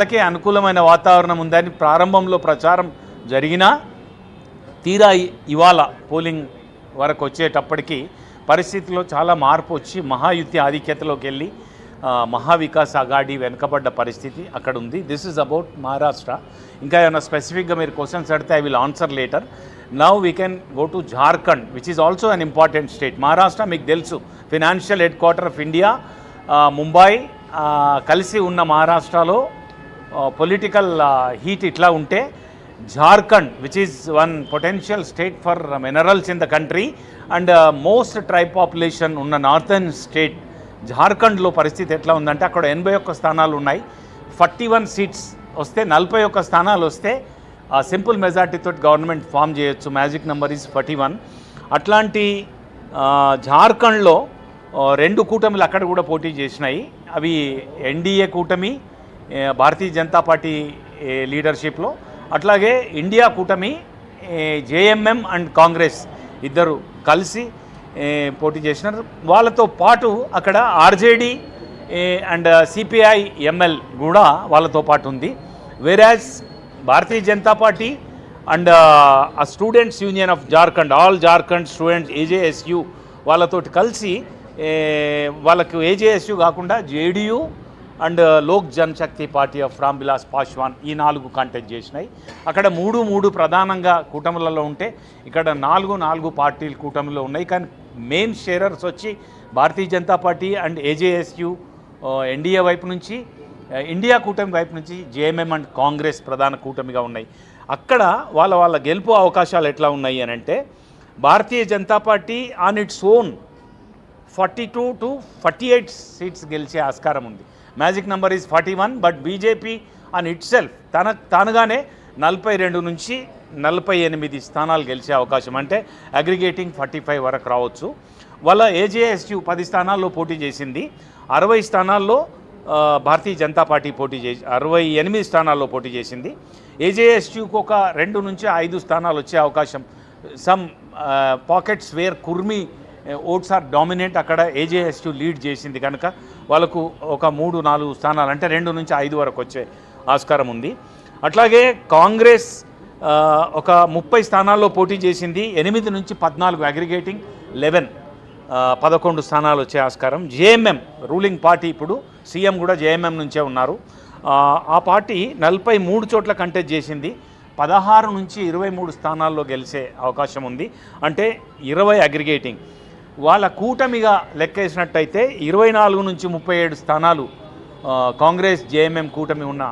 వాళ్ళకే అనుకూలమైన వాతావరణం ఉందని ప్రారంభంలో ప్రచారం జరిగినా తీరా ఇవాళ పోలింగ్ వరకు వచ్చేటప్పటికి పరిస్థితిలో చాలా మార్పు వచ్చి మహాయుతి ఆధిక్యతలోకి వెళ్ళి మహావికాస్ అగాడి వెనుకబడ్డ పరిస్థితి అక్కడ ఉంది. This is about Maharashtra. ఇంకా ఏమైనా స్పెసిఫిక్గా మీరు క్వశ్చన్స్ అడిగితే I will answer later. Now we can go to Jharkhand which is also an important state. Maharashtra మీకు తెలుసు financial head quarter of India, Mumbai కలిసి ఉన్న మహారాష్ట్రలో పొలిటికల్ హీట్ ఇట్లా ఉంటే Jharkhand which is one potential state for minerals in the country and most tribe population ఉన్న northern state జార్ఖండ్లో పరిస్థితి ఎట్లా ఉందంటే అక్కడ 81 స్థానాలు ఉన్నాయి. 41 సీట్స్ వస్తే 41 స్థానాలు వస్తే సింపుల్ మెజార్టీతో గవర్నమెంట్ ఫామ్ చేయొచ్చు. Magic number is 41. అట్లాంటి జార్ఖండ్లో 2 కూటమిలు అక్కడ కూడా పోటీ చేసినాయి. అవి ఎన్డీఏ కూటమి భారతీయ జనతా పార్టీ లీడర్షిప్లో, అట్లాగే ఇండియా కూటమి జేఎంఎం అండ్ కాంగ్రెస్ ఇద్దరు కలిసి పోటీ చేసినారు. వాళ్ళతో పాటు అక్కడ ఆర్జేడీ అండ్ సిపిఐ ఎంఎల్ కూడా వాళ్ళతో పాటు ఉంది. వేరాజ్ Bharatiya Janata Party and students union of Jharkhand, all Jharkhand students AJSU వాళ్ళతోటి కలిసి వాళ్ళకు ఏజేఎస్యు కాకుండా జేడీయూ అండ్ లోక్ జనశక్తి పార్టీ ఆఫ్ రామ్ విలాస్ పాస్వాన్ ఈ 4 కాంటెస్ట్ చేసినాయి. అక్కడ 3 ప్రధానంగా కూటములలో ఉంటే ఇక్కడ 4 పార్టీలు కూటమిలో ఉన్నాయి. కానీ మెయిన్ షేరర్స్ వచ్చి భారతీయ జనతా పార్టీ అండ్ ఏజేఎస్యు ఎన్డీఏ వైపు నుంచి, ఇండియా కూటమి వైపు నుంచి జేఎంఎం అండ్ కాంగ్రెస్ ప్రధాన కూటమిగా ఉన్నాయి. అక్కడ వాళ్ళ గెలుపు అవకాశాలు ఎట్లా ఉన్నాయి అని అంటే Bharatiya Janata Party on its own 42 to 48 seats గెలిచే ఆస్కారం ఉంది. Magic number is 41. But BJP on itself తానుగానే 42 నుంచి 48 స్థానాలు గెలిచే అవకాశం, అంటే అగ్రిగేటింగ్ 45 వరకు రావచ్చు. వాళ్ళ ఏజేఎస్యు 10 స్థానాల్లో పోటీ చేసింది. 60 స్థానాల్లో భారతీయ జనతా పార్టీ 68 స్థానాల్లో పోటీ చేసింది. ఏజేఎస్యుకు ఒక 2 నుంచి 5 స్థానాలు వచ్చే అవకాశం. Some pockets where Kurmi votes are dominate, అక్కడ ఏజేఎస్యు లీడ్ చేసింది కనుక వాళ్ళకు ఒక 3-4 స్థానాలు అంటే 2 నుంచి 5 వరకు వచ్చే ఆస్కారం ఉంది. అట్లాగే కాంగ్రెస్ ఒక 30 స్థానాల్లో పోటీ చేసింది. 8 నుంచి 14 అగ్రిగేటింగ్ 11 స్థానాలు వచ్చే ఆస్కారం. జేఎంఎం రూలింగ్ పార్టీ, ఇప్పుడు సీఎం కూడా జేఎంఎం నుంచే ఉన్నారు. ఆ పార్టీ 43 చోట్ల కంటెస్ట్ చేసింది. 16 నుంచి 23 స్థానాల్లో గెలిచే అవకాశం ఉంది, అంటే 20 అగ్రిగేటింగ్. వాళ్ళ కూటమిగా లెక్కేసినట్టయితే 24 నుంచి 37 స్థానాలు కాంగ్రెస్ జేఎంఎం కూటమి ఉన్న